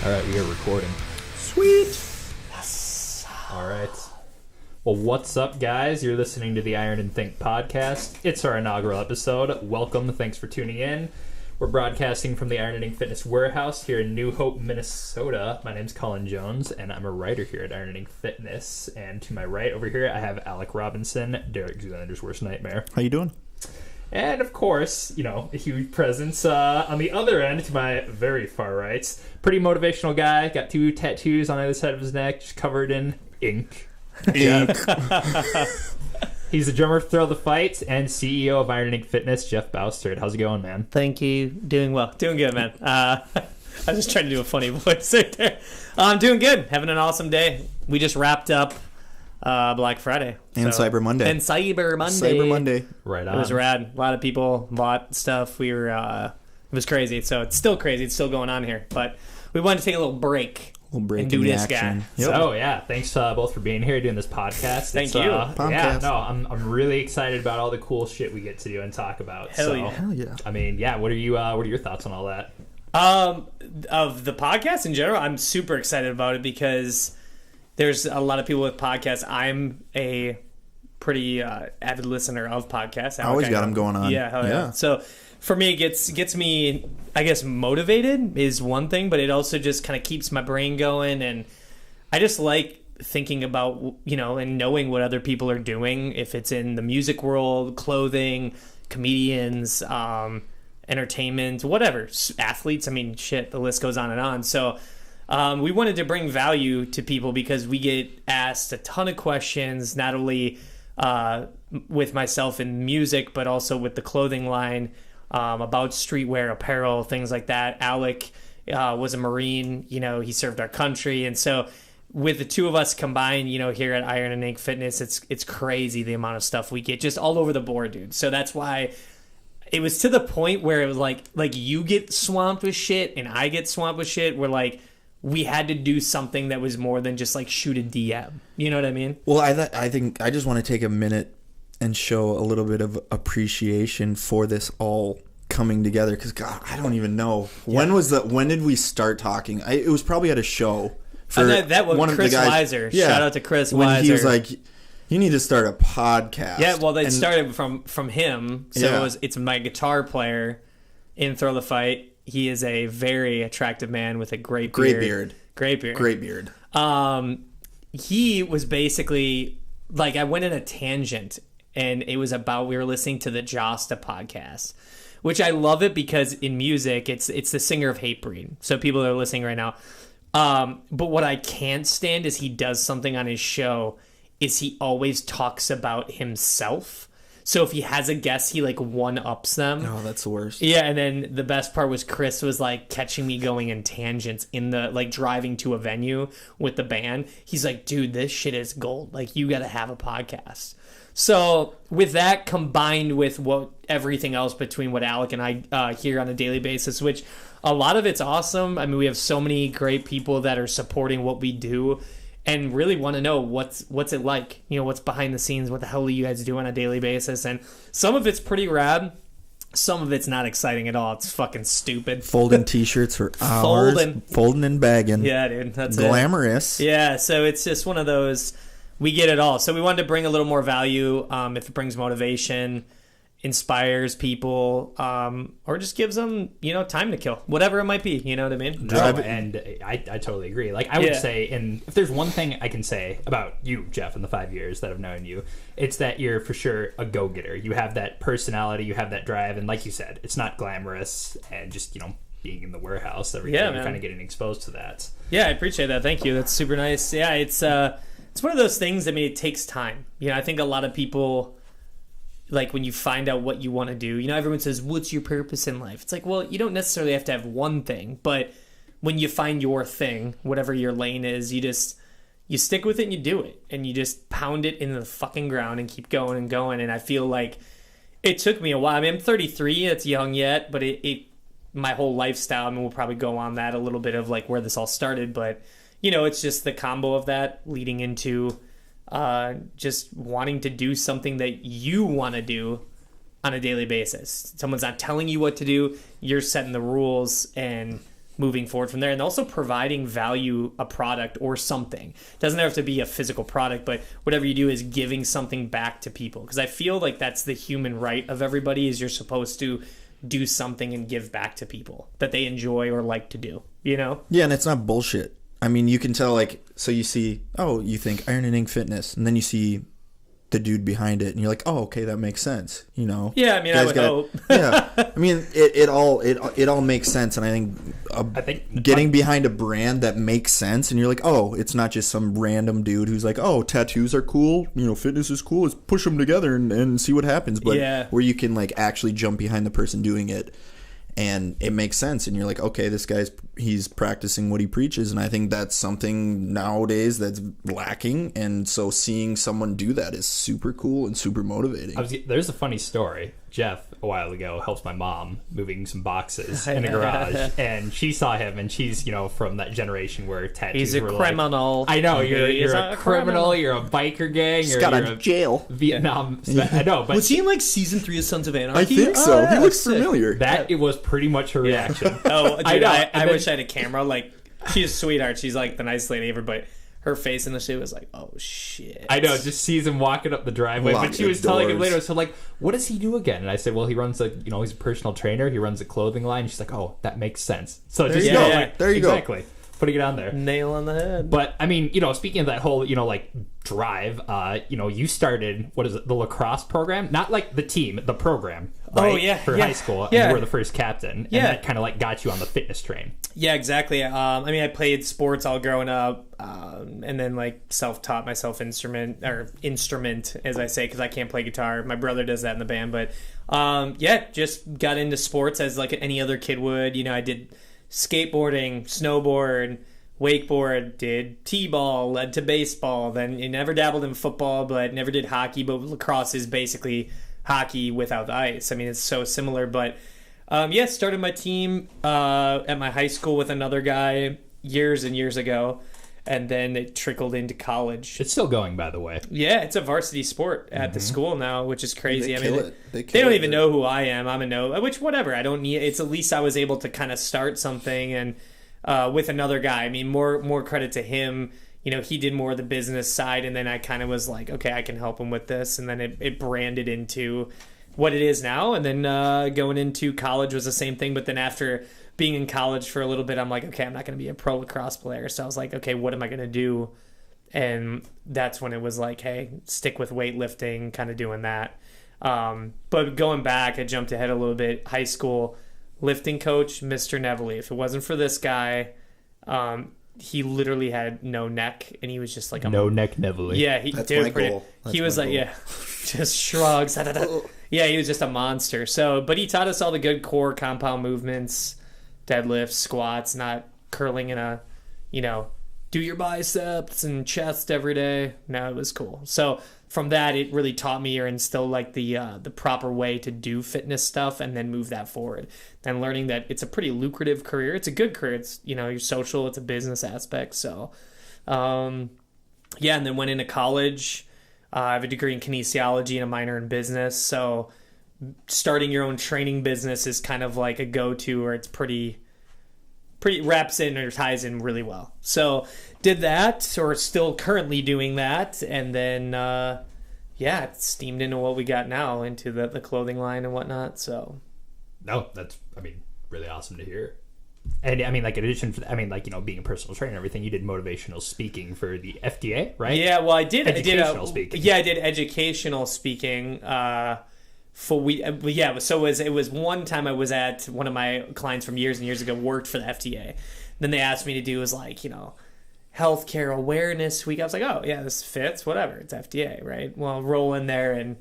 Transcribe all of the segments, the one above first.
All right, we are recording. Sweet. Yes. All right. Well, what's up, guys? You're listening to the Iron and Think podcast. It's our inaugural episode. Welcome. Thanks for tuning in. We're broadcasting from the Iron and Ink Fitness Warehouse here in New Hope, Minnesota. My name's Colin Jones, and I'm a writer here at Iron and Ink Fitness. And to my right over here, I have Alec Robinson, Derek Zoolander's worst nightmare. How you doing? And, of course, you know, a huge presence on the other end, to my very far right. Pretty motivational guy. Got 2 tattoos on either side of his neck, just covered in ink. Ink. He's the drummer of Thrill the Fight and CEO of Iron and Ink Fitness, Jeff Baustert. How's it going, man? Thank you. Doing well. Doing good, man. I was just trying to do a funny voice right there. I'm doing good. Having an awesome day. We just wrapped up Black Friday. And Cyber Monday. And Cyber Monday. Cyber Monday. Right on. It was rad. A lot of people bought stuff. We were, it was crazy. So it's still crazy. It's still going on here. But we wanted to take a little break. And do this guy. Yep. So yeah, thanks both for being here doing this podcast. Thank you. Yeah, no, I'm really excited about all the cool shit we get to do and talk about. Hell yeah. I mean, yeah. What are your thoughts on all that? Of the podcast in general, I'm super excited about it because there's a lot of people with podcasts. I'm a pretty avid listener of podcasts. I always got them going on. Yeah. So for me, it gets me, I guess, motivated is one thing, but it also just kind of keeps my brain going. And I just like thinking about, you know, and knowing what other people are doing, if it's in the music world, clothing, comedians, entertainment, whatever, athletes. I mean, shit, the list goes on and on. So we wanted to bring value to people because we get asked a ton of questions, not only with myself in music, but also with the clothing line, about streetwear, apparel, things like that. Alec was a Marine, you know, he served our country. And so with the two of us combined, you know, here at Iron and Ink Fitness, it's crazy the amount of stuff we get just all over the board, dude. So that's why it was to the point where it was like you get swamped with shit and I get swamped with shit. We're like, we had to do something that was more than just like shoot a DM. You know what I mean? Well, I think I just want to take a minute and show a little bit of appreciation for this all coming together because God, I don't even know when did we start talking? It was probably at a show. For that was one Chris of the guys, Weiser. Yeah, shout out to Chris when Weiser. He was like, "You need to start a podcast." Yeah, well, they started from him. So it's my guitar player in Thrill the Fight. He is a very attractive man with a great beard. Great beard. He was basically like, I went in a tangent. And it was about, we were listening to the Josta podcast, which I love it because in music, it's the singer of Hatebreed. So people that are listening right now. But what I can't stand is he does something on his show is he always talks about himself. So if he has a guest, he like one-ups them. Oh, that's the worst. Yeah, and then the best part was Chris was like catching me going in tangents in the like driving to a venue with the band. He's like, dude, this shit is gold. Like, you got to have a podcast. So with that combined with everything else between what Alec and I hear on a daily basis, which a lot of it's awesome. I mean, we have so many great people that are supporting what we do and really want to know what's it like, you know, what's behind the scenes, what the hell do you guys do on a daily basis? And some of it's pretty rad. Some of it's not exciting at all. It's fucking stupid. Folding t-shirts for hours. Folding and bagging. Yeah, dude. That's glamorous. Yeah, so it's just one of those... We get it all. So we wanted to bring a little more value, if it brings motivation, inspires people, or just gives them, you know, time to kill. Whatever it might be, you know what I mean? No, and I totally agree. Like, I would say, and if there's one thing I can say about you, Jeff, in the 5 years that I've known you, it's that you're for sure a go-getter. You have that personality, you have that drive, and like you said, it's not glamorous and just, you know, being in the warehouse every day, you're kind of getting exposed to that. Yeah, I appreciate that. Thank you. That's super nice. Yeah, it's one of those things, I mean, it takes time. You know, I think a lot of people, like, when you find out what you want to do, you know, everyone says, what's your purpose in life? It's like, well, you don't necessarily have to have one thing, but when you find your thing, whatever your lane is, you stick with it and you do it. And you just pound it into the fucking ground and keep going and going. And I feel like it took me a while. I mean, I'm 33, it's young yet, but my whole lifestyle, I mean, we'll probably go on that a little bit of, like, where this all started, but... You know, it's just the combo of that leading into just wanting to do something that you want to do on a daily basis. Someone's not telling you what to do. You're setting the rules and moving forward from there, and also providing value, a product or something. It doesn't have to be a physical product, but whatever you do is giving something back to people, because I feel like that's the human right of everybody, is you're supposed to do something and give back to people that they enjoy or like to do, you know? Yeah, and it's not bullshit. I mean, you can tell, like, so you see, oh, you think Iron and Ink Fitness, and then you see the dude behind it, and you're like, oh, okay, that makes sense, you know? Yeah, I mean, I would hope. Yeah, I mean, it all makes sense, and I think getting behind a brand that makes sense, and you're like, oh, it's not just some random dude who's like, oh, tattoos are cool, you know, fitness is cool, let's push them together and see what happens, but where you can, like, actually jump behind the person doing it, and it makes sense, and you're like, okay, this guy's, he's practicing what he preaches, and I think that's something nowadays that's lacking, and so seeing someone do that is super cool and super motivating. There's a funny story. Jeff, a while ago, helps my mom moving some boxes in a garage, and she saw him, and she's, you know, from that generation where tattoos He's a were criminal. Like, I know, you're a criminal, you're a biker gang, He's got a jail. Vietnam. I know, but was he in like season 3 of Sons of Anarchy? I think so. Yeah, he looks sick. familiar. it was pretty much her reaction. Oh, dude, I know. I wish I had a camera. Like, she's a sweetheart. She's like the nicest lady ever, but her face in the shit was like, oh shit. I know, just sees him walking up the driveway. But she was telling him later, so like, what does he do again? And I said, well, he runs he's a personal trainer. He runs a clothing line. She's like, oh, that makes sense. So there just you go. Like, there you exactly. go. Putting it on there. Nail on the head. But I mean, you know, speaking of that whole, you know, like drive, you know, you started, what is it, the lacrosse program? Not like the team, the program. Right? Oh, yeah. For high school. And you were the first captain. And that kind of like got you on the fitness train. Yeah, exactly. I mean, I played sports all growing up, and then like self-taught myself instrument, as I say, because I can't play guitar. My brother does that in the band, but just got into sports as like any other kid would. You know, I did skateboarding, snowboard, wakeboard, did t-ball, led to baseball. Then you never dabbled in football, but never did hockey. But lacrosse is basically hockey without the ice. I mean, it's so similar, but. Started my team at my high school with another guy years and years ago, and then it trickled into college. It's still going, by the way. Yeah, it's a varsity sport at the school now, which is crazy. They don't even know who I am. I'm a no, which whatever. I don't need. It's at least I was able to kind of start something and with another guy. I mean, more credit to him. You know, he did more of the business side, and then I kind of was like, okay, I can help him with this, and then it branded into what it is now. And then going into college was the same thing, but then after being in college for a little bit, I'm like, okay, I'm not going to be a pro lacrosse player. So I was like, okay, what am I going to do? And that's when it was like, hey, stick with weightlifting, kind of doing that. But going back, I jumped ahead a little bit. High school lifting coach, Mr. Neville. If it wasn't for this guy, he literally had no neck, and he was just like no neck Neville. Yeah, That's my goal. He was like, yeah, just shrugs. Yeah, he was just a monster. So, but he taught us all the good core compound movements, deadlifts, squats, not curling in a, you know, do your biceps and chest every day. No, it was cool. So from that, it really taught me or instilled like the proper way to do fitness stuff and then move that forward. Then learning that it's a pretty lucrative career. It's a good career. It's, you know, you're social. It's a business aspect. So, and then went into college. I have a degree in kinesiology and a minor in business. So starting your own training business is kind of like a go-to, or it's pretty wraps in or ties in really well. So did that, or still currently doing that. And then, it steamed into what we got now, into the clothing line and whatnot. So. No, that's, I mean, really awesome to hear. And I mean, like, in addition, you know, being a personal trainer and everything, you did motivational speaking for the FDA, right? Yeah, well, I did. Educational speaking. Yeah, I did educational speaking. So it was one time I was at one of my clients from years and years ago worked for the FDA. Then they asked me to do like, you know, healthcare awareness week. I was like, oh yeah, this fits. Whatever, it's FDA, right? Well, roll in there and.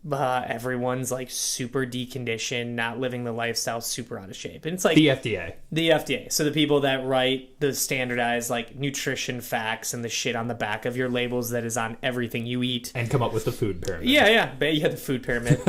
Everyone's like super deconditioned, not living the lifestyle, super out of shape. And it's like the FDA. So the people that write the standardized like nutrition facts and the shit on the back of your labels that is on everything you eat. And come up with the food pyramid. Yeah, the food pyramid.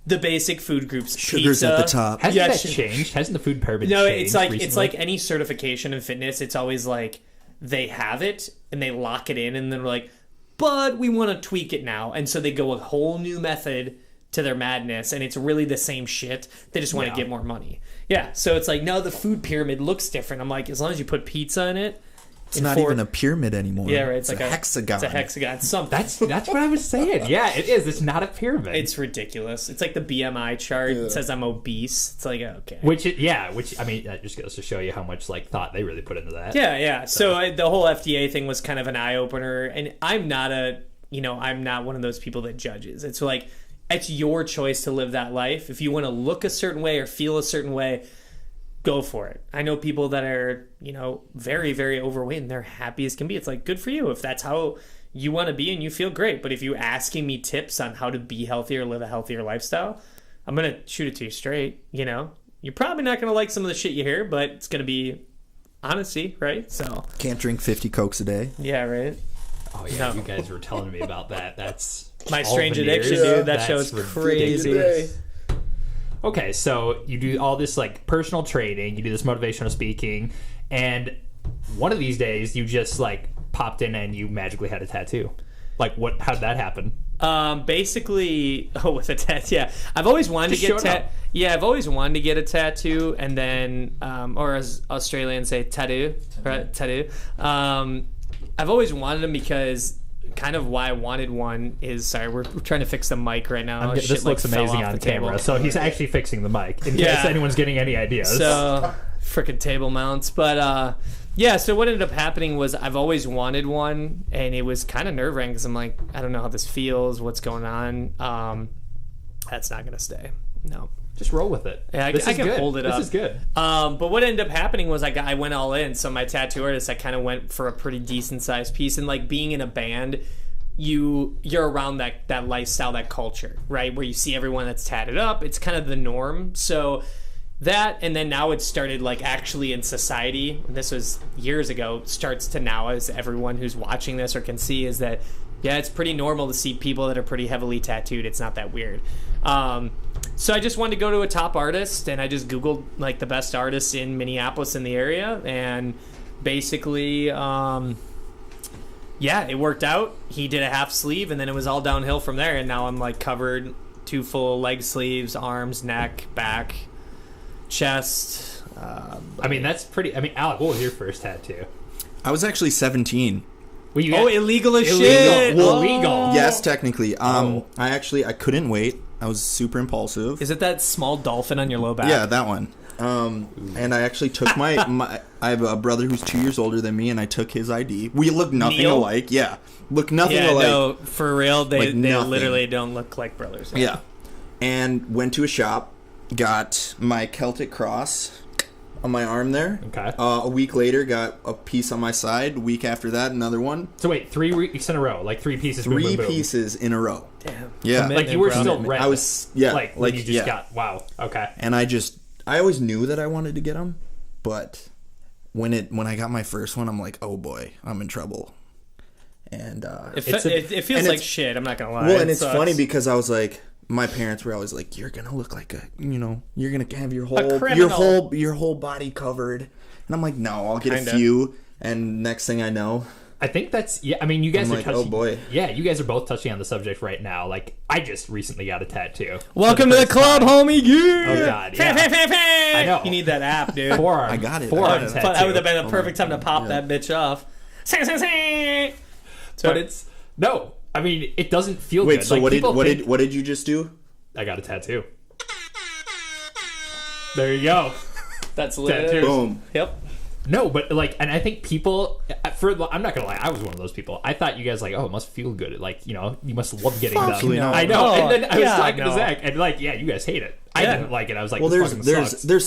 The basic food groups. Sugars pizza, at the top. Hasn't that changed? Hasn't the food pyramid changed recently? It's like any certification in fitness. It's always like they have it and they lock it in and then they're like, but we want to tweak it now. And so they go a whole new method to their madness, and it's really the same shit. They just want to get more money. Yeah, so it's like, no, the food pyramid looks different. I'm like, as long as you put pizza in it, it's not even a pyramid anymore. Yeah, right. It's like a hexagon. It's a hexagon. Something. That's what I was saying. Yeah, it is. It's not a pyramid. It's ridiculous. It's like the BMI chart. It says I'm obese. It's like, okay. Which I mean, that just goes to show you how much like thought they really put into that. Yeah. So the whole FDA thing was kind of an eye opener, and I'm not one of those people that judges. It's like, it's your choice to live that life. If you want to look a certain way or feel a certain way, go for it. I know people that are, very, very overweight and they're happy as can be. It's like, good for you if that's how you want to be and you feel great. But if you're asking me tips on how to be healthier, live a healthier lifestyle, I'm going to shoot it to you straight. You're probably not going to like some of the shit you hear, but it's going to be honesty, right? So can't drink 50 Cokes a day. Yeah, right. Oh yeah, you guys were telling me about that. That's my strange addiction, dude. That show's crazy. Okay, so you do all this like personal training, you do this motivational speaking, and one of these days you just like popped in and you magically had a tattoo. Like what? How did that happen? Basically, with a tattoo. Yeah, I've always wanted to get I've always wanted to get a tattoo, and then, or as Australians say, tattoo, right? Tattoo. I've always wanted them because kind of why I wanted one is, sorry, we're trying to fix the mic right now. This looks amazing on camera. So he's actually fixing the mic in case anyone's getting any ideas. So freaking table mounts. But so what ended up happening was I've always wanted one, and it was kind of nerve-wracking because I'm like, I don't know how this feels, what's going on. That's not gonna stay. No. Just roll with it. Yeah, I can hold it up. This is good. But what ended up happening was I went all in. So my tattoo artist, I kind of went for a pretty decent sized piece. And like being in a band, you're around that lifestyle, that culture, right? Where you see everyone that's tatted up. It's kind of the norm. So that, and then now it started like actually in society. And this was years ago. Starts to now, as everyone who's watching this or can see, is that it's pretty normal to see people that are pretty heavily tattooed. It's not that weird. So I just wanted to go to a top artist, and I just Googled like the best artists in Minneapolis in the area, and basically, it worked out. He did a half sleeve, and then it was all downhill from there, and now I'm like covered 2 full leg sleeves, arms, neck, back, chest. That's pretty. Alec, what was your first tattoo? I was actually 17. Illegal as shit. Well, illegal. Yes, technically. I couldn't wait. I was super impulsive. Is it that small dolphin on your low back? Yeah, that one. And I actually took my I have a brother who's 2 years older than me, and I took his ID. We look nothing alike. Yeah, look nothing alike. No, for real, they literally don't look like brothers. Yeah. And went to a shop, got my Celtic cross on my arm there. Okay. A week later, got a piece on my side. A week after that, another one. So wait, 3 weeks in a row, like 3 pieces. Three pieces in a row. Damn. Yeah. Like you were still red. I was. Yeah. Like you just got. Wow. Okay. And I always knew that I wanted to get them, but when I got my first one, I'm like, oh boy, I'm in trouble. And it feels like shit. I'm not gonna lie. Well, and it's funny because I was like, my parents were always like, you're gonna look like you're gonna have your whole body covered, and I'm like, no, I'll get a few, and next thing I know, I think that's you guys are like, touching. oh boy, yeah, you guys are both touching on the subject right now. Like I just recently got a tattoo. Welcome to the club, homie. Yeah. Oh god, yeah. I know. You need that app, dude. Forearm. I got it. That would have been a perfect time to pop that bitch off. But it's no. It doesn't feel good. Wait, so like, what did you just do? I got a tattoo. There you go. That's lit. Tattoos. Boom. Yep. No, but and I think people, I'm not gonna lie, I was one of those people. I thought you guys it must feel good. Like, you must love getting them. No. I know. And then I was talking to Zach, and you guys hate it. I didn't like it. I was like, well, there's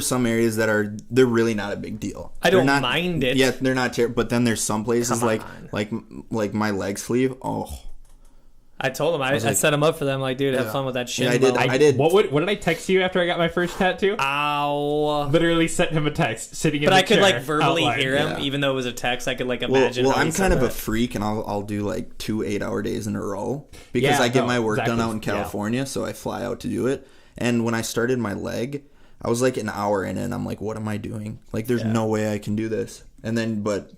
some areas that they're really not a big deal. I don't mind it. Yeah, they're not terrible. But then there's some places like my leg sleeve. Oh. I told him I set him up for them. Like, dude, have fun with that shit. Yeah, I did. What did I text you after I got my first tattoo? Ow! Literally sent him a text sitting in. But the I could chair, verbally hear him, even though it was a text. I could imagine. Well, I'm kind of a freak, and I'll do 2 8-hour days in a row because I get my work done out in California, so I fly out to do it. And when I started my leg, I was an hour in, and I'm like, what am I doing? There's no way I can do this. And then, but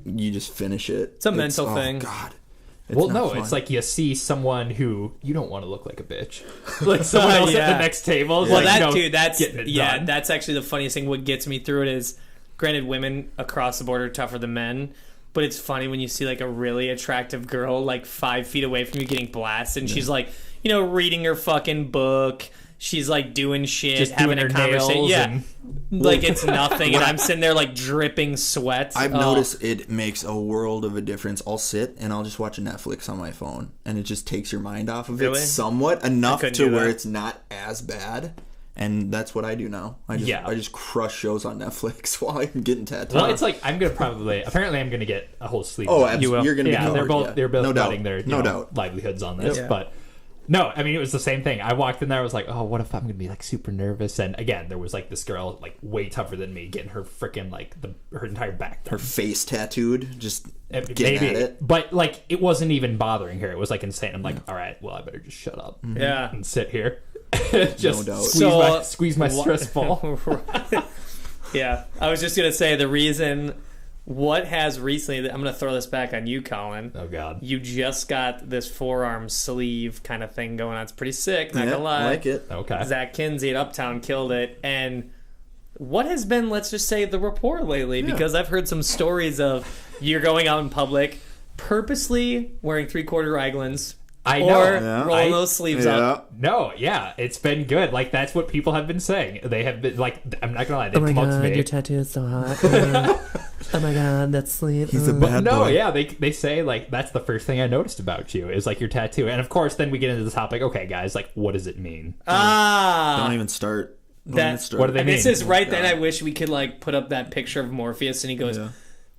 you just finish it. It's a mental thing. Oh God. Well, not no, fun. it's like you see someone who you don't want to look like a bitch. Like someone else at the next table. Well, Like, that you know, dude, that's getting it done. that's actually the funniest thing. What gets me through it is, granted, women across the board are tougher than men, but it's funny when you see like a really attractive girl like 5 feet away from you getting blasted, and she's like, you know, reading her fucking book. She's like doing shit, Just having doing a her conversation. nails Yeah, and- like it's nothing, and I'm sitting there like dripping sweat. I've noticed it makes a world of a difference. I'll sit and I'll just watch Netflix on my phone, and it just takes your mind off of Really? it somewhat enough couldn't to do where that. it's not as bad. And that's what I do now. I just crush shows on Netflix while I'm getting tattooed. Well, it's like I'm gonna apparently I'm gonna get a whole sleeve. Oh, of it. You will. You're gonna Yeah, be covered, they're both no doubt. putting their no doubt. livelihoods on this, Yep. but. No, I mean, it was the same thing. I walked in there, I was like, oh, what if I'm going to be, like, super nervous? And, again, there was, like, this girl, like, way tougher than me, getting her freaking, like, her entire back done. Her face tattooed, just Maybe. getting at it. But, like, it wasn't even bothering her. It was, like, insane. I'm like, all right, well, I better just shut up Yeah. and sit here. Just No doubt. squeeze my stress ball. Yeah, I was just gonna say the reason. What has recently? I'm gonna throw this back on you, Colin. Oh, God. You just got this forearm sleeve kind of thing going on. It's pretty sick, not Yeah, gonna lie. I like it. Okay. Zach Kinsey at Uptown killed it. And what has been, let's just say, the rapport lately? Because I've heard some stories of you're going out in public purposely wearing 3/4 Raglans. I Or know. Yeah. rolling those sleeves up. No, yeah, it's been good. Like, that's what people have been saying. They have been, like, I'm not gonna lie, they come up to me. tattoo is so hot. Oh my god, that sleeve. He's a But bad no, boy. yeah, they say, like, that's the first thing I noticed about you is, like, your tattoo. And, of course, then we get into the topic, okay, guys, like, what does it mean? Don't even start. Don't That- even start. What do they mean? This is right then. God. I wish we could like put up that picture of Morpheus, and he goes, Yeah.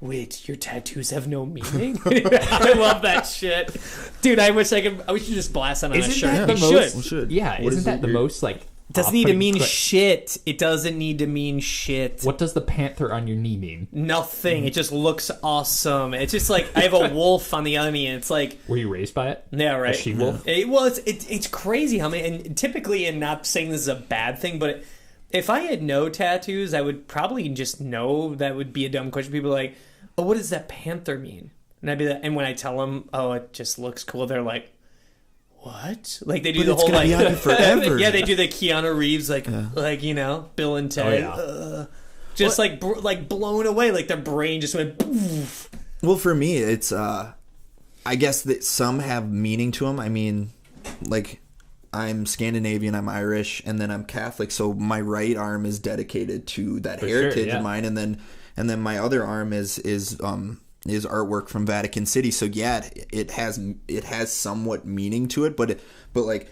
"Wait, your tattoos have no meaning." I love that shit, dude. I wish I could. I wish you just blast that on a Isn't shirt. that the We most? should. We should. Yeah, What isn't is that it the you're- most, like, Doesn't need to off-putting mean clip? shit. It doesn't need to mean shit. What does the panther on your knee mean? Nothing. It just looks awesome. It's just like I have a wolf on the enemy, and it's like, Were you raised by it? yeah, right. A she-wolf? Well, it's crazy how many. And typically, and not saying this is a bad thing, but if I had no tattoos, I would probably just know that would be a dumb question. People are like, "Oh, what does that panther mean?" And I'd be like, and when I tell them, "Oh, it just looks cool," they're like, "What?" Like they do But the it's whole gonna like be on you forever. yeah, they do the Keanu Reeves like you know Bill and Ted, yeah. just like blown away, like their brain just went. Poof. Well, for me, it's I guess that some have meaning to them. I mean, like I'm Scandinavian, I'm Irish, and then I'm Catholic, so my right arm is dedicated to that heritage yeah. of mine, and then my other arm is artwork from Vatican City. So yeah, it has somewhat meaning to it, but like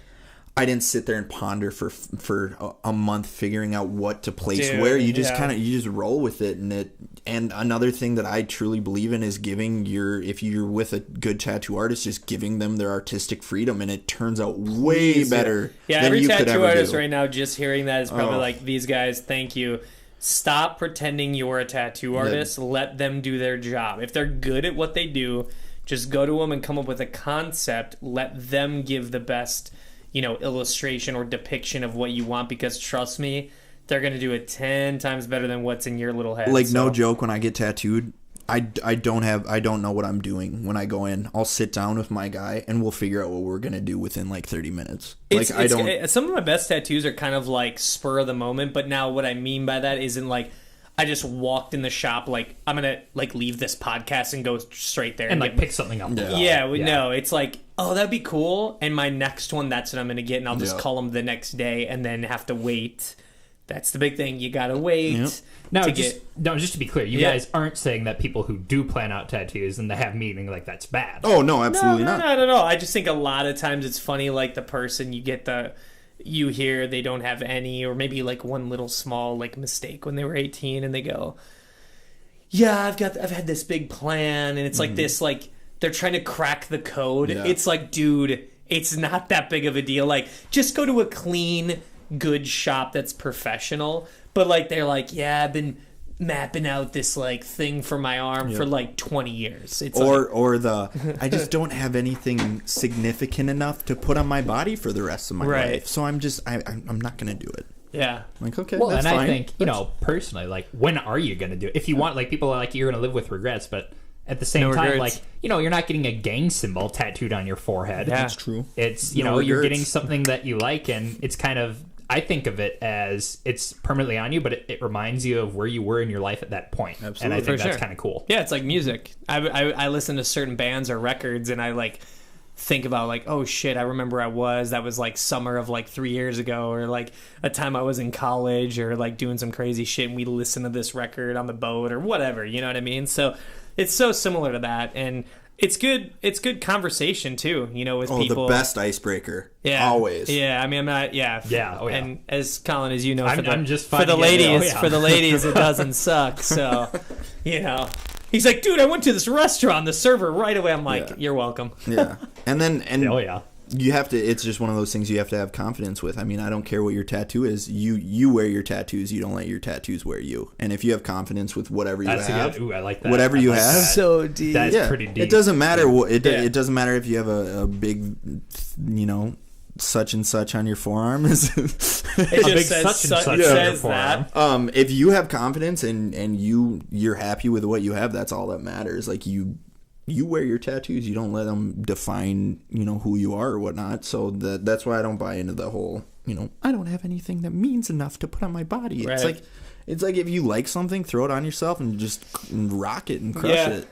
I didn't sit there and ponder for a month figuring out what to place Dude, where. You just yeah. you just roll with it, and another thing that I truly believe in is giving if you're with a good tattoo artist, just giving them their artistic freedom, and it turns out way better Yeah, than every you could tattoo ever artist do. right now just hearing that is probably Oh. like, these guys, thank you. Stop pretending you're a tattoo artist. Let them do their job. If they're good at what they do, just go to them and come up with a concept. Let them give the best, illustration or depiction of what you want, because trust me, they're going to do it 10 times better than what's in your little head. Like, no So- joke, when I get tattooed, I don't know what I'm doing when I go in. I'll sit down with my guy and we'll figure out what we're gonna do within like 30 minutes. Some of my best tattoos are kind of like spur of the moment, but now what I mean by that isn't like I just walked in the shop like I'm gonna like leave this podcast and go straight there And, like, get- pick something up. No, it's like, oh, that'd be cool, and my next one, that's what I'm gonna get, and I'll just Yeah. call them the next day and then have to wait. That's the big thing. You gotta wait. Yep. Now, to just to be clear, you Yeah. guys aren't saying that people who do plan out tattoos and they have meaning, like, that's bad. Oh no, absolutely no, not. No, I don't know. I just think a lot of times it's funny, like the person you hear they don't have any, or maybe like one little small like mistake when they were 18, and they go, "Yeah, I've had this big plan," and it's like this, like they're trying to crack the code. Yeah. It's like, dude, it's not that big of a deal. Like, just go to a clean, good shop that's professional. But like they're like, "Yeah, I've been mapping out this like thing for my arm for like 20 years." It's I just don't have anything significant enough to put on my body for the rest of my Right. life. So I'm not gonna do it. yeah. I'm like, okay, Well, that's and fine. I think, personally, like, when are you going to do it? If you want, like, people are like, you're going to live with regrets, but at the same No time, regrets. like, you're not getting a gang symbol tattooed on your forehead. Yeah. That's true. It's, No you're regrets. getting something that you like, and it's kind of, I think of it as it's permanently on you, but it reminds you of where you were in your life at that point. Absolutely. And I think For that's sure. kind of cool. Yeah, it's like music. I listen to certain bands or records, and I like think about like, oh shit, I remember that was like summer of like 3 years ago, or like a time I was in college, or like doing some crazy shit, and we listened to this record on the boat or whatever. You know what I mean? So it's so similar to that, and it's good. It's good conversation too. With people. The best icebreaker. Yeah, Always. Yeah, I mean, I'm not. Yeah, Yeah, oh, yeah. And as Colin, as you know, I'm just for the finding it- ladies, oh, yeah. for the ladies, it doesn't suck. So, he's like, dude, I went to this restaurant. The server right away. I'm like, Yeah. you're welcome. Yeah. And Oh, yeah. you have to, it's just one of those things you have to have confidence with. I mean, I don't care what your tattoo is. You wear your tattoos. You don't let your tattoos wear you. And if you have confidence with whatever you That's have, a good, I like that. whatever I you like have. that. So deep. That's pretty deep. It doesn't matter what it Yeah. doesn't matter if you have a big, such and such on your forearm. It A just big says, such and such it on says your forearm. that. If you have confidence and you're happy with what you have, that's all that matters. Like you wear your tattoos, you don't let them define who you are or whatnot. So that's why I don't buy into the whole I don't have anything that means enough to put on my body. Right. It's like if you like something, throw it on yourself and just rock it and crush Yeah. it.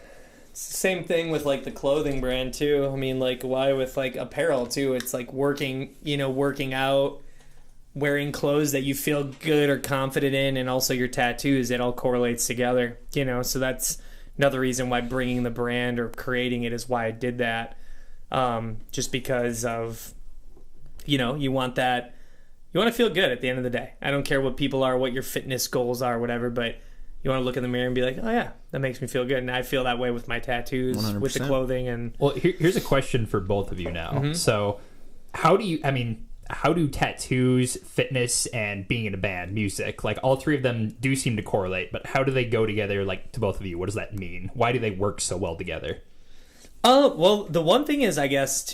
Same thing with like the clothing brand too. I mean, like why with like apparel too? It's like working out, wearing clothes that you feel good or confident in, and also your tattoos. It all correlates together. So that's another reason why bringing the brand or creating it is why I did that. Just because of, you want that. You want to feel good at the end of the day. I don't care what people are, what your fitness goals are, whatever, but you want to look in the mirror and be like, oh yeah, that makes me feel good. And I feel that way with my tattoos, 100%. with the clothing. And Well, here's a question for both of you now. Mm-hmm. So, how do tattoos, fitness, and being in a band, music, like all three of them do seem to correlate, but how do they go together, like to both of you? What does that mean? Why do they work so well together? well, the one thing is, I guess,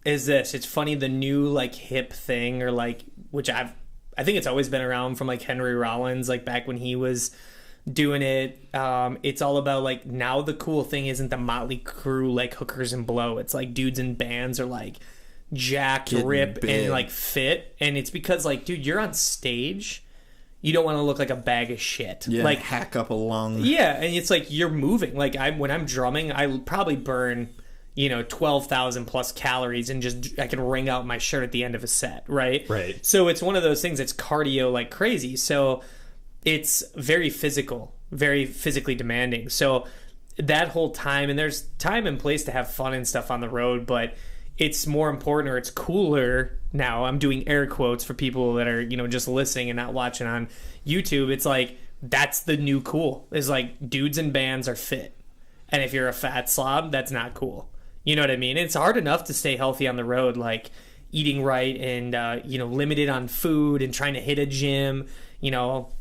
is this. It's funny, the new like hip thing, or like, which I think it's always been around from like Henry Rollins, like back when he was doing it. It's all about like, now the cool thing isn't the Motley Crue like hookers and blow. It's like dudes in bands are like jacked, Getting rip, big. and like fit. And it's because like, dude, you're on stage. You don't want to look like a bag of shit. Yeah, Like, hack up a lung. yeah, and it's like you're moving. Like when I'm drumming, I probably burn 12,000 plus calories, and just I can wring out my shirt at the end of a set, right? Right. So it's one of those things that's cardio like crazy. So it's very physical, very physically demanding. So that whole time, and there's time and place to have fun and stuff on the road, but it's more important, or it's cooler now. I'm doing air quotes for people that are, just listening and not watching on YouTube. It's like, that's the new cool, is like dudes in bands are fit. And if you're a fat slob, that's not cool. You know what I mean? It's hard enough to stay healthy on the road, like eating right and, limited on food and trying to hit a gym,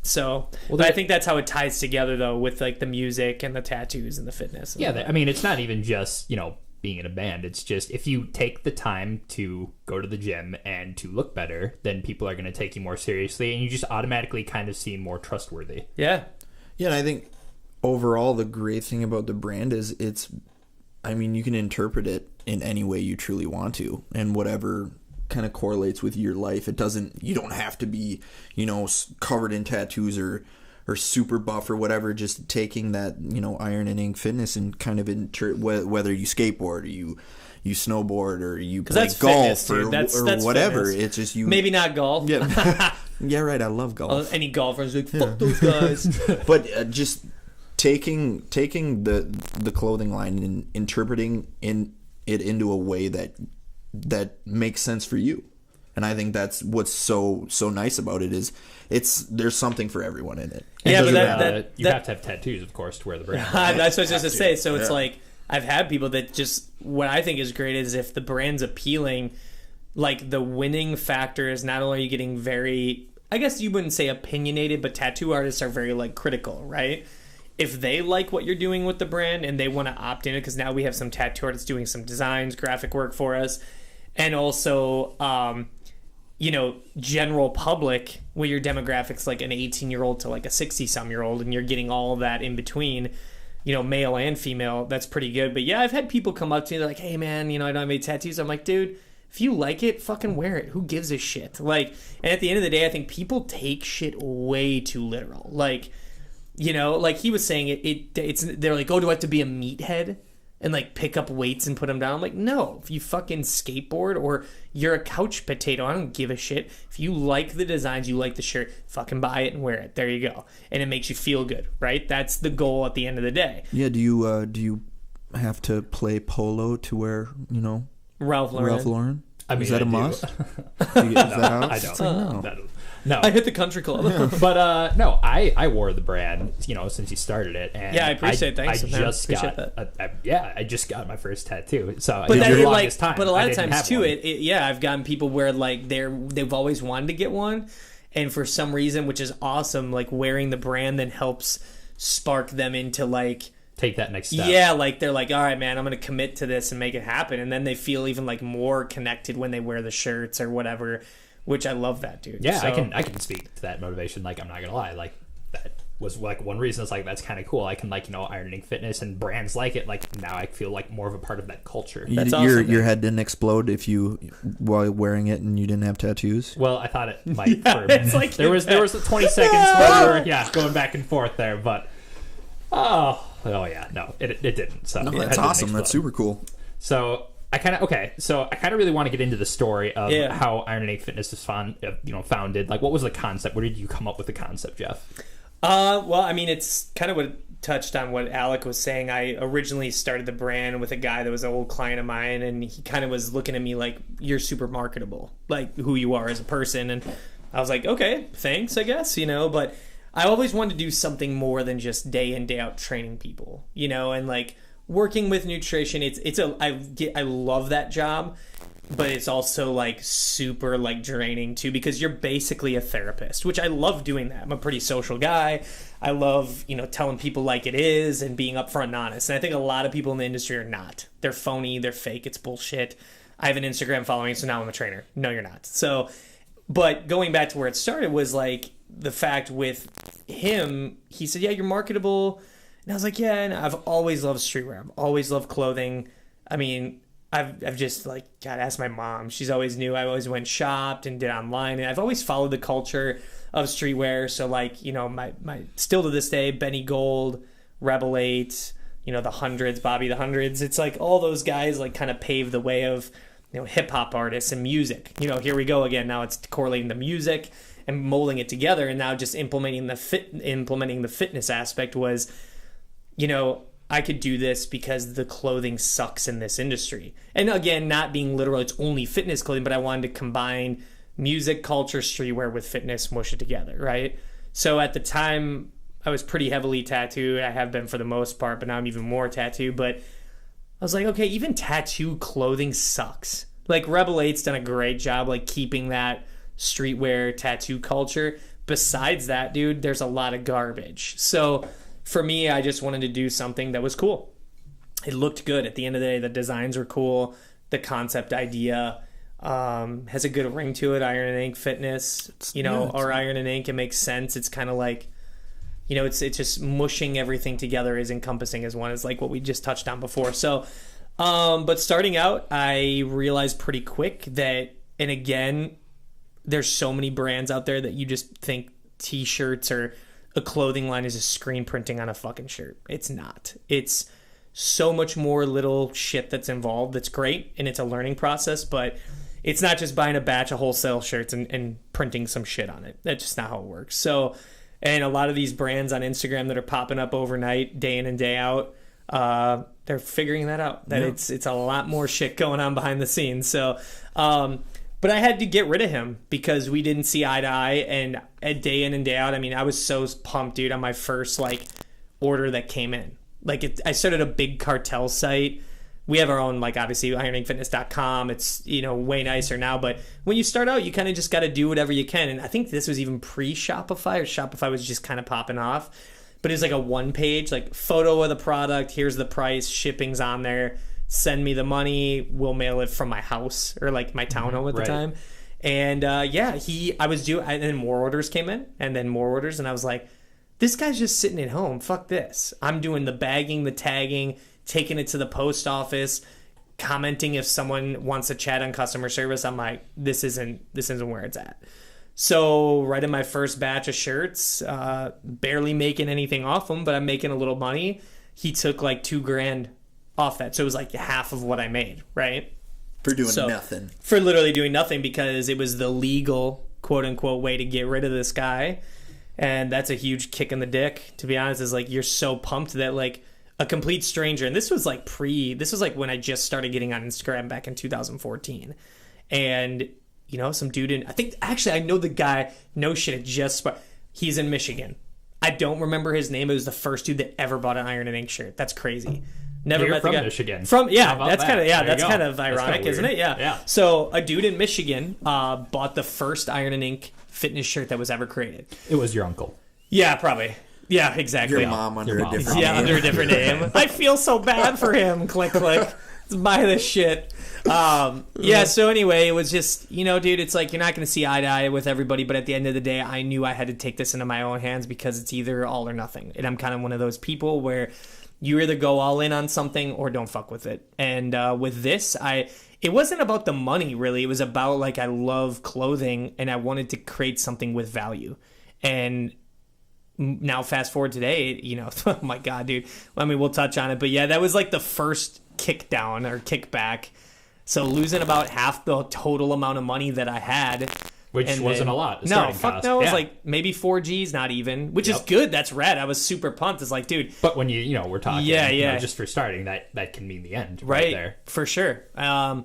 So but I think that's how it ties together, though, with like the music and the tattoos and the fitness. And all Yeah, that. I mean, it's not even just, being in a band. It's just, if you take the time to go to the gym and to look better, then people are going to take you more seriously, and you just automatically kind of seem more trustworthy. Yeah. Yeah, and I think overall the great thing about the brand is you can interpret it in any way you truly want to, and whatever kind of correlates with your life. You don't have to be, covered in tattoos or super buff or whatever. Just taking that, iron and ink fitness and kind of whether you skateboard or you snowboard or you play that's golf fitness, dude. or That's whatever. fitness. It's just you. Maybe not golf. Yeah. Yeah, right. I love golf. Any golfers like, fuck those guys. But just taking the clothing line and interpreting it into a way that makes sense for you. And I think that's what's so nice about it, is there's something for everyone in it. Yeah, but You have to have tattoos, of course, to wear the brand. That's what I was just to say. So it's Yeah. like, I've had people that just, what I think is great is if the brand's appealing, like the winning factor is not only getting very, I guess you wouldn't say opinionated, but tattoo artists are very like critical, right? If they like what you're doing with the brand and they want to opt in, because now we have some tattoo artists doing some designs, graphic work for us, and also, general public, where your demographic's like an 18-year-old to like a 60-some-year-old, and you're getting all of that in between. male and female, that's pretty good. But yeah, I've had people come up to me, they're like, hey man, I don't have any tattoos. I'm like, dude, if you like it, fucking wear it. Who gives a shit? Like, and at the end of the day, I think people take shit way too literal. Like, like he was saying it's they're like, oh, do I have to be a meathead and like pick up weights and put them down? I'm like, no, if you fucking skateboard or you're a couch potato, I don't give a shit. If you like the designs, you like the shirt, fucking buy it and wear it. There you go. And it makes you feel good, right? That's the goal at the end of the day. Yeah, do you have to play polo to wear, Ralph Lauren? I mean, is that a must? Is that out? I don't. Like, no. I hit the country club. But no, I wore the brand, since you started it. And yeah, I appreciate it. Thanks. I just got my first tattoo. So but the that, longest time, but a lot of times too, one. I've gotten people where like they've always wanted to get one, and for some reason, which is awesome, like wearing the brand then helps spark them into like take that next step. Yeah, like they're like, all right, man, I'm going to commit to this and make it happen. And then they feel even like more connected when they wear the shirts or whatever, which I love that, dude. Yeah, so, I can speak to that motivation. Like, I'm not going to lie. Like, that was like one reason. It's like, that's kind of cool. I can ironing fitness and brands like it. Like, now I feel like more of a part of that culture. That's awesome. Your head didn't explode while wearing it and you didn't have tattoos? Well, I thought it might. Yeah, it's like there was 20 seconds where we were, going back and forth there, but oh yeah, no, it didn't. So no, that's awesome. That's super cool. So I kind of really want to get into the story of how Iron and Ink Fitness is founded. Like, what was the concept? Where did you come up with the concept, Jeff? Well, I mean, it's kind of what touched on what Alec was saying. I originally started the brand with a guy that was an old client of mine, and he kind of was looking at me like, you're super marketable, like who you are as a person. And I was like, okay, thanks, I guess, but I always wanted to do something more than just day in, day out training people, and like working with nutrition. I love that job, but it's also like super like draining too, because you're basically a therapist, which I love doing that. I'm a pretty social guy. I love, telling people like it is and being upfront and honest. And I think a lot of people in the industry are not. They're phony, they're fake, it's bullshit. I have an Instagram following, so now I'm a trainer. No, you're not. So, but going back to where it started was like, the fact with him, he said, yeah, you're marketable. And I was like, yeah, and I've always loved streetwear. I've always loved clothing. I mean, I've just like, God, ask my mom. She's always knew. I always went shopped and did online. And I've always followed the culture of streetwear. So like, my still to this day, Benny Gold, Rebel 8, the Hundreds, Bobby the Hundreds. It's like all those guys like kind of paved the way of, hip hop artists and music. Here we go again. Now it's correlating the music and molding it together, and now just implementing the fitness aspect was, I could do this because the clothing sucks in this industry. And again, not being literal, it's only fitness clothing, but I wanted to combine music, culture, streetwear with fitness, mush it together, right? So at the time, I was pretty heavily tattooed. I have been for the most part, but now I'm even more tattooed. But I was like, okay, even tattoo clothing sucks. Like Rebel 8's done a great job, like keeping that streetwear tattoo culture. Besides that, dude, there's a lot of garbage. So for me, I just wanted to do something that was cool. It looked good. At the end of the day, the designs were cool. The concept idea has a good ring to it. Iron and Ink Fitness, or Iron and Ink, it makes sense. It's kind of like, it's just mushing everything together is encompassing as one, is like what we just touched on before. So, but starting out, I realized pretty quick that, and again, there's so many brands out there that you just think t-shirts or a clothing line is a screen printing on a fucking shirt. It's not. It's so much more little shit that's involved that's great, and it's a learning process, but it's not just buying a batch of wholesale shirts and printing some shit on it. That's just not how it works. So, and a lot of these brands on Instagram that are popping up overnight, day in and day out, they're figuring that out. That it's a lot more shit going on behind the scenes. So, but I had to get rid of him because we didn't see eye to eye, and day in and day out, I mean, I was so pumped, dude, on my first like order that came in. Like I started a big cartel site. We have our own, like, obviously, ironingfitness.com. It's, way nicer now. But when you start out, you kind of just got to do whatever you can. And I think this was even pre-Shopify, or Shopify was just kind of popping off. But it's like a one-page, like, photo of the product. Here's the price. Shipping's on there. Send me the money. We'll mail it from my house, or, like, my townhome at the time. And, and then more orders came in, and then more orders. And I was like, this guy's just sitting at home. Fuck this. I'm doing the bagging, the tagging, taking it to the post office, commenting if someone wants to chat on customer service. I'm like, this isn't where it's at. So right in my first batch of shirts, barely making anything off them, but I'm making a little money. He took like $2,000 off that. So it was like half of what I made, right? For doing nothing. For literally doing nothing, because it was the legal, quote unquote, way to get rid of this guy. And that's a huge kick in the dick, to be honest. Is like, you're so pumped that like a complete stranger, and this was like when I just started getting on Instagram back in 2014. And, you know, some dude I know the guy, no shit, he's in Michigan. I don't remember his name. It was the first dude that ever bought an Iron and Ink shirt. That's crazy. Never You're met from the guy. Michigan. That's that? kind of ironic, isn't it? Yeah. Yeah. So a dude in Michigan bought the first Iron and Ink fitness shirt that was ever created. It was your uncle. Yeah, probably. Yeah, exactly. Your mom under a different name. Yeah, under a different name. I feel so bad for him. Click, click. Let's buy this shit. Yeah, so anyway, it was just, you know, dude, it's like you're not going to see eye to eye with everybody, but at the end of the day, I knew I had to take this into my own hands because it's either all or nothing. And I'm kind of one of those people where you either go all in on something or don't fuck with it. And with this, it wasn't about the money, really. It was about, like, I love clothing, and I wanted to create something with value. And now fast forward today, you know, oh my God, dude. I mean, we'll touch on it. But yeah, that was like the first kick down or kickback. So losing about half the total amount of money that I had. Which wasn't a lot. No, fuck no. It was like maybe 4 G's, not even. Which is good. That's rad. I was super pumped. It's like, dude. But when we're talking, just for starting, that can mean the end right there. For sure. And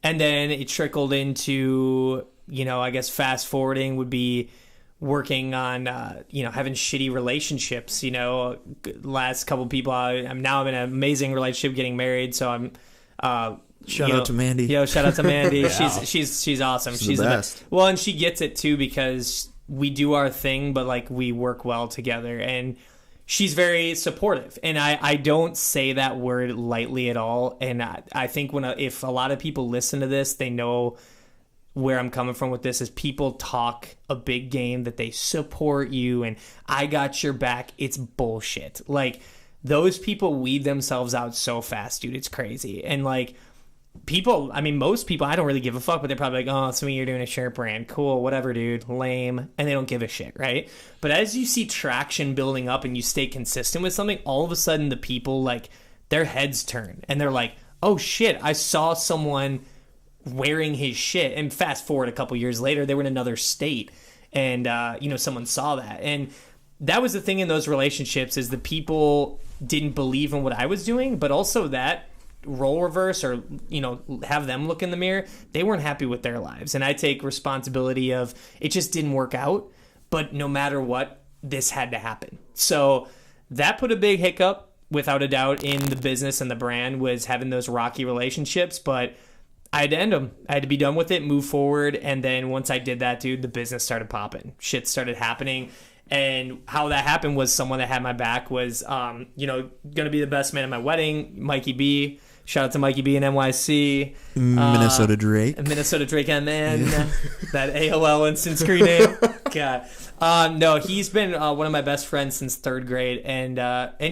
then it trickled into, you know, I guess fast forwarding would be working on, having shitty relationships. You know, last couple people, I'm in an amazing relationship, getting married. So I'm, Shout out to Mandy. Shout out to Mandy. Yeah. She's awesome. She's the best. Well, and she gets it too because we do our thing, but like we work well together, and she's very supportive. And I don't say that word lightly at all. And I think if a lot of people listen to this, they know where I'm coming from with this. Is people talk a big game that they support you and I got your back. It's bullshit. Like, those people weed themselves out so fast, dude. It's crazy. And like, most people, I don't really give a fuck, but they're probably like, oh, so you're doing a shirt brand. Cool, whatever, dude. Lame. And they don't give a shit, right? But as you see traction building up and you stay consistent with something, all of a sudden the people, like, their heads turn. And they're like, oh, shit, I saw someone wearing his shit. And fast forward a couple years later, they were in another state. And, someone saw that. And that was the thing in those relationships, is the people didn't believe in what I was doing, but also that role reverse, or have them look in the mirror, they weren't happy with their lives. And I take responsibility of it just didn't work out, but no matter what, this had to happen. So that put a big hiccup, without a doubt, in the business and the brand, was having those rocky relationships. But I had to end them. I had to be done with it, move forward. And then once I did that, dude, the business started popping. Shit started happening. And how that happened was someone that had my back was, going to be the best man at my wedding, Mikey B. Shout out to Mikey B in NYC. Minnesota Drake. Minnesota Drake and man. That AOL instant screen name. God. No, he's been one of my best friends since 3rd grade. And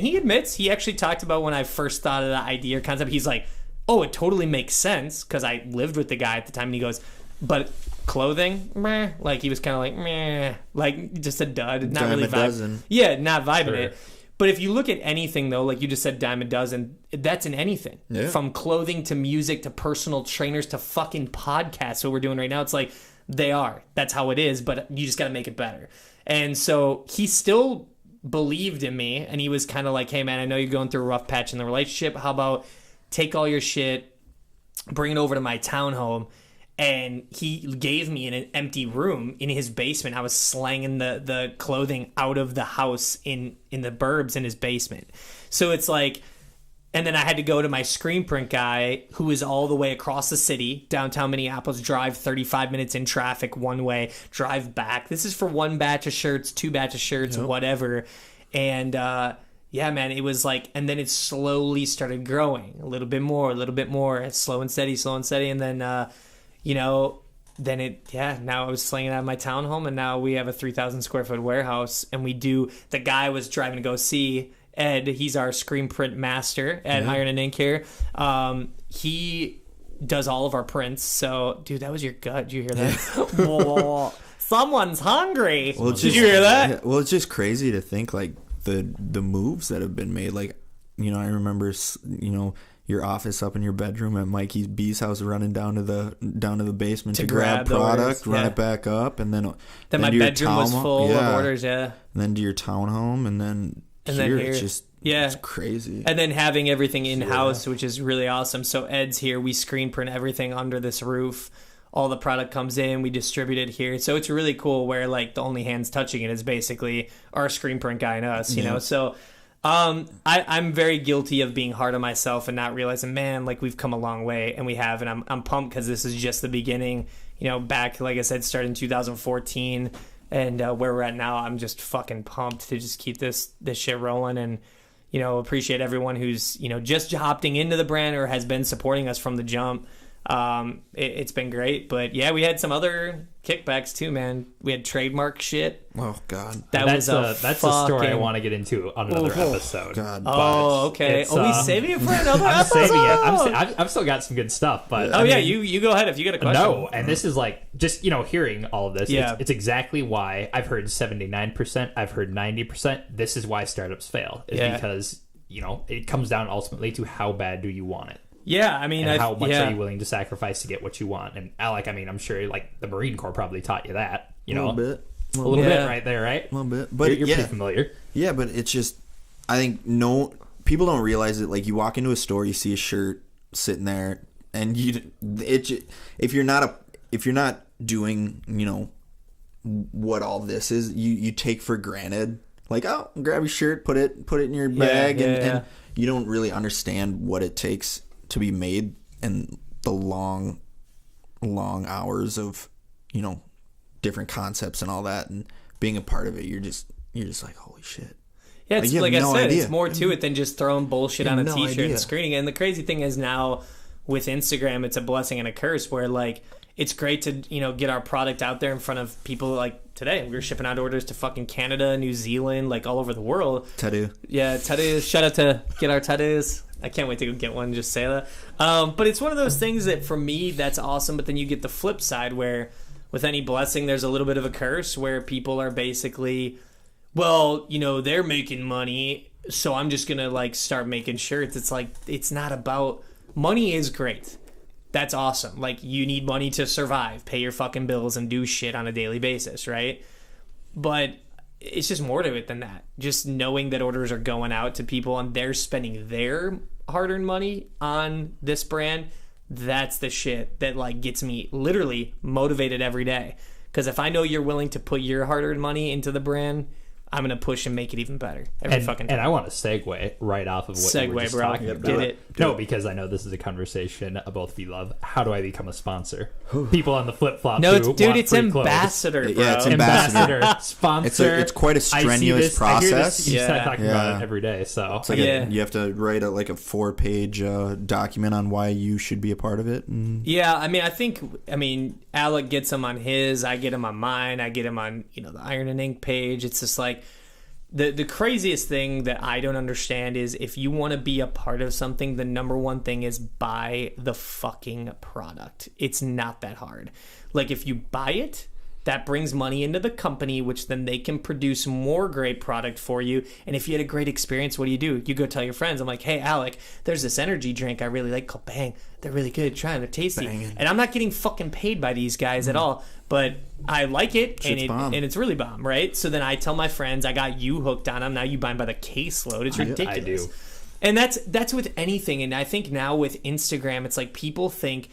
he admits, he actually talked about when I first thought of the idea or concept, he's like, oh, it totally makes sense, because I lived with the guy at the time. And he goes, but clothing, meh. Like, he was kind of like, meh. Like, just a dud. Not really vibing. Yeah, not vibing it. But if you look at anything, though, like you just said, dime a dozen, that's in anything. Yeah. From clothing to music to personal trainers to fucking podcasts, what we're doing right now. It's like, that's how it is, but you just got to make it better. And so he still believed in me, and he was kind of like, hey, man, I know you're going through a rough patch in the relationship. How about take all your shit, bring it over to my townhome. And he gave me an empty room in his basement. I was slanging the clothing out of the house in the burbs in his basement. So it's like, and then I had to go to my screen print guy, who is all the way across the city, downtown Minneapolis, drive 35 minutes in traffic one way, drive back. This is for 1 batch of shirts, 2 batch of shirts, whatever. And yeah, man, it was like, and then it slowly started growing a little bit more, slow and steady. And then, now I was slinging out of my townhome, and now we have a 3,000 square foot warehouse, and the guy was driving to go see Ed. He's our screen print master at Iron and Ink here. He does all of our prints. So, dude, that was your gut. Did you hear that? Someone's hungry. Well, did you hear that? Yeah, well, it's just crazy to think like the moves that have been made. Like, I remember, your office up in your bedroom at Mikey B's house, running down to the basement to grab product, run it back up, and then my bedroom was full of orders. Yeah. And then to your townhome, and then here it's just it's crazy. And then having everything in house, which is really awesome. So Ed's here. We screen print everything under this roof. All the product comes in, we distribute it here. So it's really cool where like the only hands touching it is basically our screen print guy and us, you know? So I'm very guilty of being hard on myself and not realizing, man, like we've come a long way, and we have, and I'm pumped because this is just the beginning, back, like I said, started in 2014, and where we're at now, I'm just fucking pumped to just keep this shit rolling, and, appreciate everyone who's, just opting into the brand or has been supporting us from the jump. It's been great, but yeah, we had some other kickbacks too, man. We had trademark shit. Oh God, that's a story I want to get into on another episode. God. Oh, okay. We saving it for another I'm episode. saving it. I've still got some good stuff, but you go ahead if you got a question. No, and this is like just hearing all of this. Yeah. It's exactly why I've heard 79%. I've heard 90%. This is why startups fail. Because it comes down ultimately to how bad do you want it. Yeah, I mean, and how much are you willing to sacrifice to get what you want? And Alec, I mean, I'm sure like the Marine Corps probably taught you that. A little bit right there, right? A little bit, but you're pretty familiar. Yeah, but it's just, I think people don't realize it. Like, you walk into a store, you see a shirt sitting there, and if you're not doing what all this is, you take for granted. Like, oh, grab your shirt, put it in your bag, and you don't really understand what it takes to be made, and the long hours of different concepts and all that, and being a part of it, you're just like, holy shit. Yeah, it's like I said, it's more to it than just throwing bullshit on a t-shirt and screening it. And the crazy thing is now with Instagram, it's a blessing and a curse where like it's great to get our product out there in front of people. Like today, we were shipping out orders to fucking Canada, New Zealand, like all over the world. Tattoo. Yeah, tattoos. Shout out to Get Our Tattoos. I can't wait to get one and just say that. But it's one of those things that for me, that's awesome. But then you get the flip side where with any blessing, there's a little bit of a curse where people are basically, well, they're making money, so I'm just going to like start making shirts. It's like, it's not about, money is great. That's awesome. Like, you need money to survive, pay your fucking bills, and do shit on a daily basis, right? But it's just more to it than that. Just knowing that orders are going out to people and they're spending their hard-earned money on this brand, that's the shit that like gets me literally motivated every day. Because if I know you're willing to put your hard-earned money into the brand, I'm gonna push and make it even better every fucking time. And I want to segue right off of what you were just talking about. Get it? No, because I know this is a conversation both of you love. How do I become a sponsor? People on the flip flop. No, it's ambassador, bro. Yeah, it's ambassador. Sponsor. It's quite a strenuous process. You start talking about it every day. So it's like you have to write a 4-page document on why you should be a part of it. Yeah, I mean, Alec gets him on his. I get him on mine. I get him on the Iron and Ink page. It's just like. The craziest thing that I don't understand is if you want to be a part of something, the number one thing is buy the fucking product. It's not that hard. Like, if you buy it, that brings money into the company, which then they can produce more great product for you. And if you had a great experience, what do? You go tell your friends. I'm like, hey, Alec, there's this energy drink I really like called Bang. They're really good. Try them. They're tasty. Bangin'. And I'm not getting fucking paid by these guys at all. But I like it, and it's really bomb, right? So then I tell my friends, I got you hooked on them. Now you buy them by the caseload. It's ridiculous. I do. And that's with anything. And I think now with Instagram, it's like people think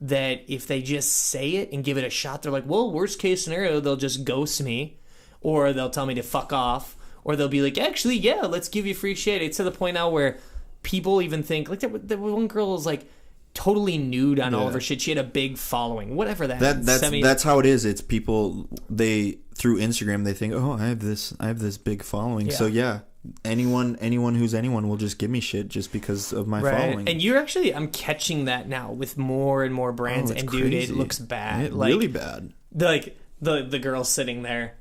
that if they just say it and give it a shot, they're like, well, worst case scenario, they'll just ghost me, or they'll tell me to fuck off, or they'll be like, actually, yeah, let's give you free shit. It's to the point now where people even think, like the one girl was like, totally nude on all of her shit. She had a big following, whatever that's how it is. It's people, through Instagram they think, oh, I have this big following, so anyone who's anyone will just give me shit just because of my Right. following. And you're actually, I'm catching that now with more and more brands. it's And dude, crazy. it looks bad. Really bad. The girl sitting there.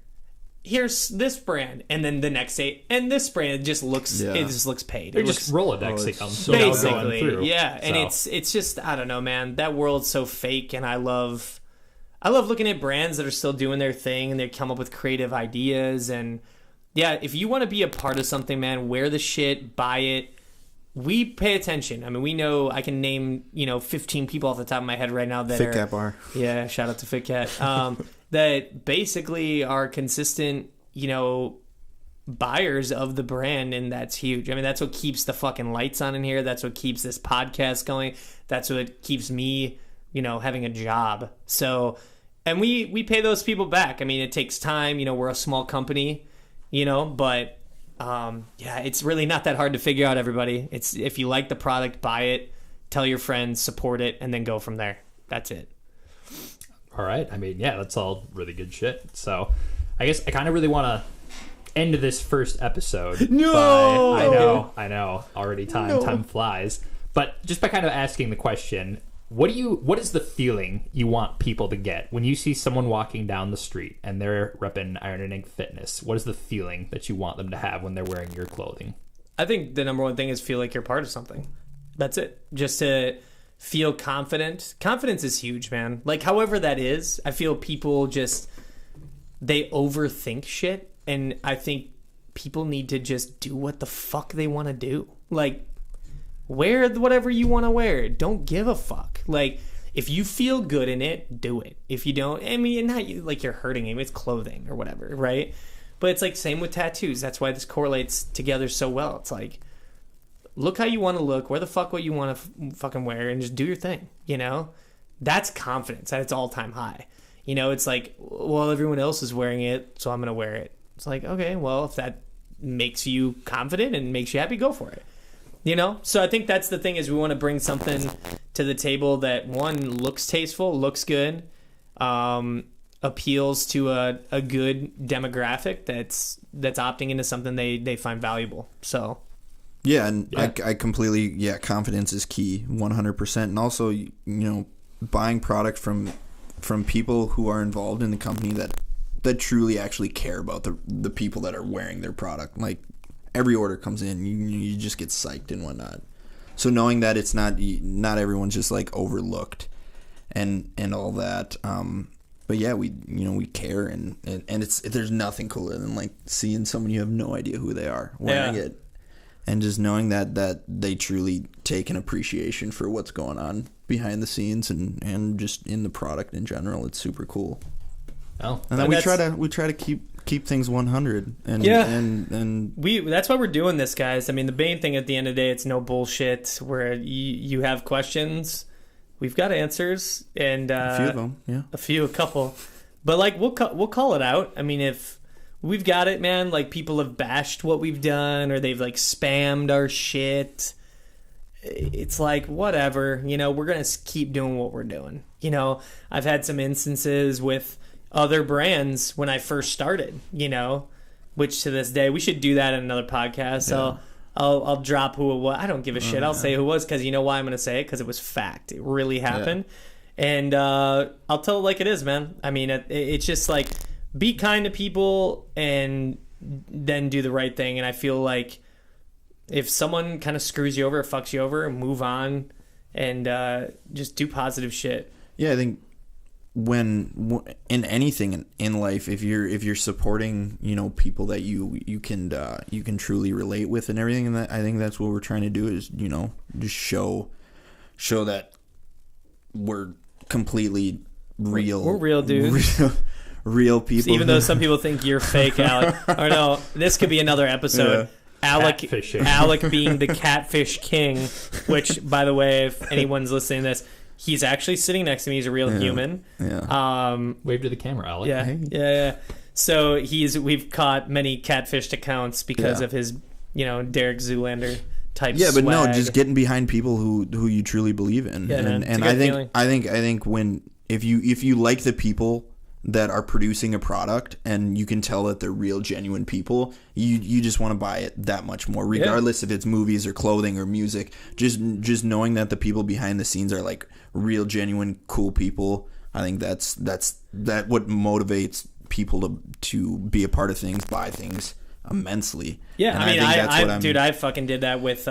Here's this brand, and then the next day, and this brand it just looks paid. They're It just looks Rolodexing them. so going basically, through. yeah. And So. it's just I don't know, man. That world's so fake, and I love looking at brands that are still doing their thing and they come up with creative ideas. And yeah, if you want to be a part of something, man, wear the shit, buy it. We pay attention. I mean, we know I can name 15 people off the top of my head right now that Fit are Cat Bar. yeah, shout out to Fit Cat. That basically are consistent, buyers of the brand, and that's huge. I mean, that's what keeps the fucking lights on in here. That's what keeps this podcast going. That's what keeps me, having a job. So, and we pay those people back. I mean, it takes time. We're a small company, but yeah, it's really not that hard to figure out, everybody. It's if you like the product, buy it, tell your friends, support it, and then go from there. That's it. All right. I mean, yeah, that's all really good shit. So I guess I kind of really want to end this first episode. No! I know. Already time flies. But just by kind of asking the question, what is the feeling you want people to get when you see someone walking down the street and they're repping Iron and Ink Fitness? What is the feeling that you want them to have when they're wearing your clothing? I think the number one thing is feel like you're part of something. That's it. Just to feel confident. Confidence is huge, man. Like, however that is, I feel people they overthink shit. And I think people need to just do what the fuck they want to do. Like, wear whatever you want to wear. Don't give a fuck. Like, if you feel good in it, do it. If you don't, I mean, not like you're hurting him. It's clothing or whatever, right? But it's like same with tattoos. That's why this correlates together so well. It's like, look how you want to look, wear the fuck what you want to fucking wear, and just do your thing, That's confidence at its all-time high. It's like, well, everyone else is wearing it, so I'm going to wear it. It's like, okay, well, if that makes you confident and makes you happy, go for it. So I think that's the thing is we want to bring something to the table that, one, looks tasteful, looks good, appeals to a good demographic that's opting into something they find valuable. So... Yeah, and yeah. I completely, confidence is key, 100%. And also, buying product from people who are involved in the company that truly actually care about the people that are wearing their product. Like, every order comes in, you just get psyched and whatnot. So knowing that it's not everyone's just, like, overlooked and all that. But yeah, we care, and there's nothing cooler than, like, seeing someone you have no idea who they are wearing it. And just knowing that they truly take an appreciation for what's going on behind the scenes and just in the product in general, it's super cool. Oh, and then we try to keep things 100. And that's why we're doing this, guys. I mean, the main thing at the end of the day, it's no bullshit. Where you have questions, we've got answers, and a few of them, yeah, a couple. But like we'll call it out. I mean, if we've got it, man. Like, people have bashed what we've done, or they've, like, spammed our shit. It's like, whatever. We're going to keep doing what we're doing. I've had some instances with other brands when I first started, which to this day, we should do that in another podcast. So I'll drop who it was. I don't give a shit. I'll say who it was because you know why I'm going to say it? Because it was fact. It really happened. Yeah. And I'll tell it like it is, man. I mean, it's just like... be kind to people and then do the right thing. And I feel like if someone kind of screws you over or fucks you over, move on and just do positive shit. Yeah, I think when in anything in life, if you're supporting people that you can truly relate with and everything, and that I think that's what we're trying to do is just show that we're completely real. We're real dudes. Real people. Even though some people think you're fake, Alec. Or no, this could be another episode. Yeah. Alec being the catfish king, which, by the way, if anyone's listening to this, he's actually sitting next to me. He's a real human. Yeah. Wave to the camera, Alec. Yeah. Hey. Yeah. So we've caught many catfished accounts because of his, Derek Zoolander type. Yeah, but swag. no, just getting behind people who you truly believe in. Yeah, and man. I think when if you like the people that are producing a product and you can tell that they're real, genuine people, you just want to buy it that much more, regardless if it's movies or clothing or music. Just knowing that the people behind the scenes are like real, genuine, cool people. I think that's what motivates people to be a part of things, buy things immensely. Yeah, and I mean, I I fucking did that with.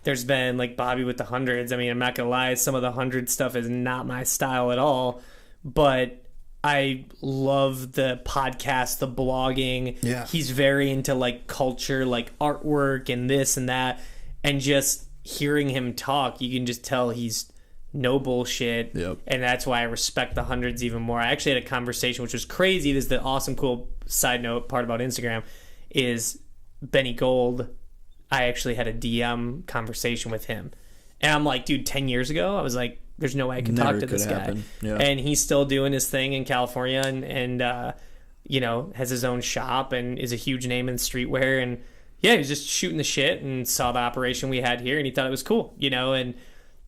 There's been like Bobby with the hundreds. I mean, I'm not gonna lie, some of the 100 stuff is not my style at all, but I love the podcast, the blogging. Yeah. He's very into like culture, like artwork and this and that. And just hearing him talk, you can just tell he's no bullshit. Yep. And that's why I respect the hundreds even more. I actually had a conversation, which was crazy. This is the awesome, cool side note part about Instagram is Benny Gold. I actually had a DM conversation with him. And I'm like, dude, 10 years ago, I was like, there's no way I can talk to this guy. Yeah. And he's still doing his thing in California and you know, has his own shop and is a huge name in streetwear. And yeah, he was just shooting the shit and saw the operation we had here and he thought it was cool, you know, and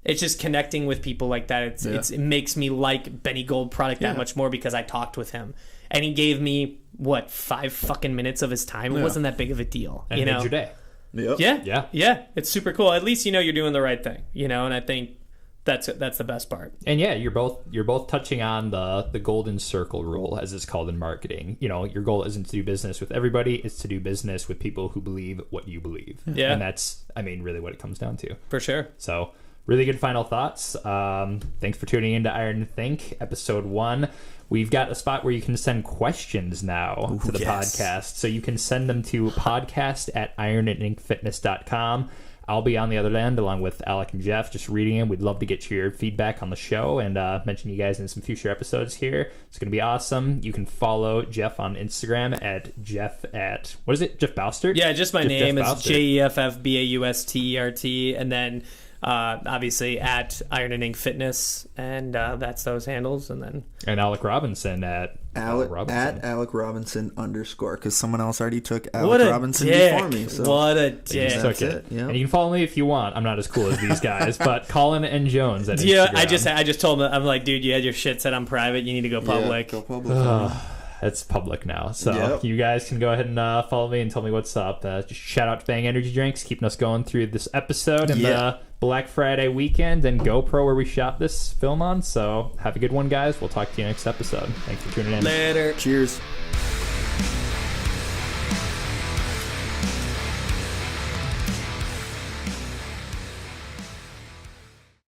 it's just connecting with people like that. It makes me like Benny Gold product that much more because I talked with him. And he gave me, 5 fucking minutes of his time. It wasn't that big of a deal. And you know? made your day. Yep. Yeah. It's super cool. At least you know you're doing the right thing, you know, and I think that's the best part. And yeah, you're both touching on the golden circle rule, as it's called in marketing. You know, your goal isn't to do business with everybody; it's to do business with people who believe what you believe. Yeah, and that's, I mean, really what it comes down to. For sure. So, really good final thoughts. Thanks for tuning into Iron and Think, episode 1. We've got a spot where you can send questions now to the podcast, so you can send them to podcast@ironandinkfitness.com. I'll be on the other end along with Alec and Jeff just reading them. We'd love to get your feedback on the show and mention you guys in some future episodes here. It's going to be awesome. You can follow Jeff on Instagram at Jeff Baustert? Yeah, just my name. It's JEFFBAUSTERT. And then obviously at Iron and Ink Fitness. And that's those handles. And Alec Robinson at Alec Robinson _ because someone else already took Alec what a Robinson dick. before me. So What a dick. Took it. Yeah. And you can follow me if you want. I'm not as cool as these guys, but Colin and Jones at Yeah, Instagram. I just told him, I'm like, dude, you had your shit set on private. You need to go public. Yeah, go public. It's public now, so you guys can go ahead and follow me and tell me what's up. Just shout out to Bang Energy Drinks, keeping us going through this episode and the Black Friday weekend and GoPro where we shot this film on. So have a good one, guys. We'll talk to you next episode. Thanks for tuning in. Later. Cheers.